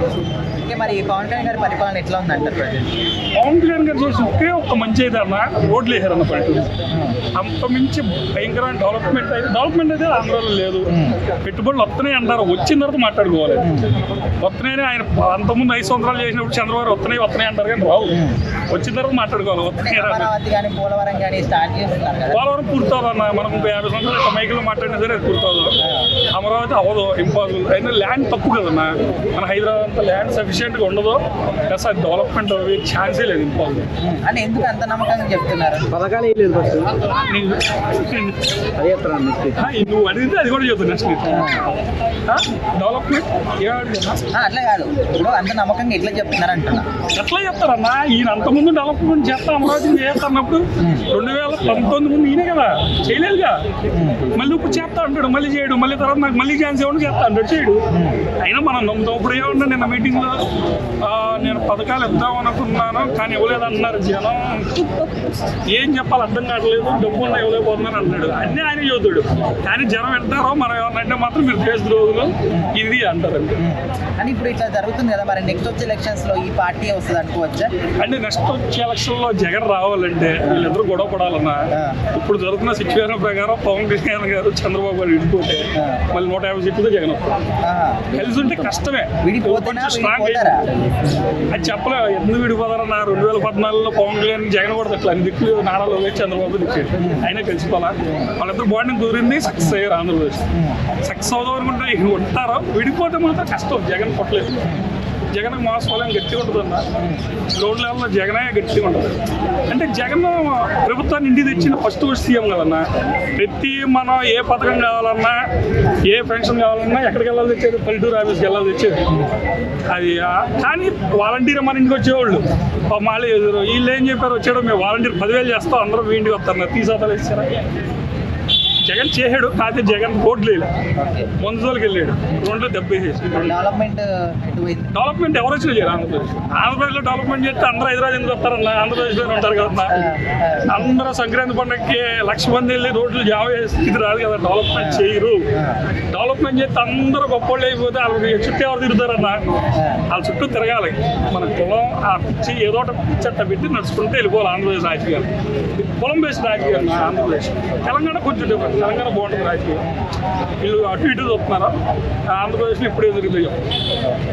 Okay, మరి పవన్ కళ్యాణ్ గారి పరిపాలన ఎట్లా ఉందంటారు ప్రజెంట్? పవన్ కళ్యాణ్ గారు చేసిన ఒకే ఒక్క మంచి అయితే అన్న రోడ్లు వేసారన్న పల్లెటూరు. అంత మించి భయంకరమైన డెవలప్మెంట్ అయితే ఆంధ్రాలో లేదు. పెట్టుబడులు వస్తున్నాయి అంటారు, వచ్చిన తర్వాత మాట్లాడుకోవాలి. వస్తున్నాయని ఆయన అంతకుముందు 5 సంవత్సరాలు చేసినప్పుడు చంద్రబాబు వస్తున్నాయి అంటారు కానీ రావు. వచ్చిన తర్వాత మాట్లాడుకోవాలి. అమరావతి కానీ పోలవరం కానీ స్టార్ట్ చేస్తున్నారు కదా. పోలవరం పూర్తవుదన్న, మనం 50 సంవత్సరాలు మైకులు మాట్లాడినా సరే అది పూర్తవుదు. అమరావతి అవ్వదు, ఇంపాసిబుల్. అయినా ల్యాండ్ తక్కువ కదన్నా, మన హైదరాబాద్ అంతా ల్యాండ్ సఫిషియెంట్గా ఉండదు. ప్లస్ అది డెవలప్మెంట్ అయ్యే ఛాన్సే లేదు, ఇంపాసిబుల్. అంటే ఎందుకు అంత నమ్మకంగా చెప్తున్నారు? పథకాలు లేదు నువ్వు అడిగితే అది కూడా చెబుతుంది. నెక్స్ట్ డెవలప్మెంట్ అట్లా కాదు, ఇప్పుడు అంత నమ్మకంగా ఎట్లా చెప్తున్నారు అంటున్నా. ఎట్లా చెప్తారన్నా, ఈయన అంతకుముందు డెవలప్మెంట్ చేస్తా అమరావతి చేస్తున్నప్పుడు 2019 ముందు ఈయనే కదా చేయలేదుగా. మళ్ళీ ఇప్పుడు చేస్తా అంటాడు, మళ్ళీ చేయడు, మళ్ళీ తర్వాత నాకు మళ్ళీ ఛాన్స్ ఇవ్వడం చేస్తా అంటాడు, చేయడు. అయినా మనం నమ్ముతాం. ఇప్పుడు ఏమన్నా నిన్న మీటింగ్లో నేను పథకాలు ఇద్దాం అనుకున్నాను కానీ ఇవ్వలేదన్నారు జనం. ఏం చెప్పాలి అర్థం కావట్లేదు, డబ్బు ఉన్నా ఇవ్వలేకపోతున్నారు అంటున్నాడు. అన్నీ ఆయన చదువుతాడు కానీ జనం వింటారో మనం ఏమన్నంటే మాత్రం మీరు దేశ ద్రోహులు ఇది అంటారండి. అని ఇప్పుడు ఇట్లా జరుగుతుంది కదా, మరి నెక్స్ట్ వచ్చే ఎలక్షన్స్ లో ఈ పార్టీ వస్తుంది అనుకోవచ్చా? అంటే నెక్స్ట్ వచ్చే ఎలక్షన్ లో జగన్ రావాలంటే వీళ్ళిద్దరూ గొడవ పడాలన్నా ఇప్పుడు జరుగుతున్న సిచ్యువేషన్ ప్రకారం పవన్ కళ్యాణ్ గారు చంద్రబాబు గారు విడిపోతే మళ్ళీ 150 సీట్లతో జగన్ వస్తారు. కలిసి ఉంటే కష్టమే, అది చెప్పలే. ఎందుకు విడిపోతారన్న 2014లో పవన్ కళ్యాణ్ జగన్ కూడా అట్లా అన్ని దిక్కులు నారాలు చంద్రబాబు దిక్కేది అయినా కలిసిపోవాలా. వాళ్ళిద్దరు బాండింగ్ కుదిరింది, సక్సెస్ అయ్యారు. ఆంధ్రప్రదేశ్ సక్సెస్ అవుదాం అనుకుంటే ఉంటారో, విడిపోతే మాత్రం కష్టం. జగన్ కొట్టలేదు. జగన్ మోసపోలేని గట్టిగా ఉంటుందన్న, గ్రౌండ్ లెవెల్లో జగనే గట్టిగా ఉంటుంది. అంటే జగన్ ప్రభుత్వాన్ని ఇంటికి తెచ్చిన ఫస్ట్ సీఎం కదన్నా. ప్రతి మనం ఏ పథకం కావాలన్నా, ఏ పెన్షన్ కావాలన్నా ఎక్కడికి వెళ్ళాలి తెచ్చేది, పల్లెటూరు ఆఫీస్కి వెళ్ళాలి తెచ్చేది. అది కానీ వాలంటీర్ మన ఇంటికి వచ్చేవాళ్ళు మళ్ళీ ఎదురు వీళ్ళు ఏం చెప్పారు, వచ్చాడు మేము వాలంటీర్ 10,000 చేస్తాం, అందరూ మీ ఇంటికి వస్తారు, తీసాతాలు ఇచ్చారా. జగన్ చేసాడు కాకపోతే జగన్ రోడ్లు వేయలేదు, ముందుకి వెళ్ళాడు, రోడ్లు దెబ్బేసేసి. డెవలప్మెంట్ ఎవరు వచ్చినా చేయరు. ఆంధ్రప్రదేశ్లో డెవలప్మెంట్ చేస్తే అందరూ హైదరాబాద్ ఎందుకు వస్తారన్న, ఆంధ్రప్రదేశ్లోనే ఉంటారు కదన్నా. అందరూ సంక్రాంతి పండుగకి 1,00,000 మంది వెళ్ళి రోడ్లు జావ స్థితి రాదు కదా. డెవలప్మెంట్ చేయరు. డెవలప్మెంట్ చేస్తే అందరూ గొప్పళ్ళు అయిపోతే వాళ్ళకి చుట్టూ ఎవరు తిరుగుతారన్న, వాళ్ళ చుట్టూ తిరగాలి. మన కులం ఆ పిచ్చి ఏదో ఒకటి పిచ్చట్ట పెట్టి నడుచుకుంటే వెళ్ళిపోవాలి. ఆంధ్రప్రదేశ్ రాజకీయాలు కులం బేస్డ్ రాజకీయాలు. ఆంధ్రప్రదేశ్ తెలంగాణ కొంచెం డిఫరెంట్, తెలంగాణ బాగుంటుంది రాజకీయం. వీళ్ళు అటు ఇటు చూస్తున్నారు. ఆంధ్రప్రదేశ్లో ఇప్పుడే జరుగుతాయి.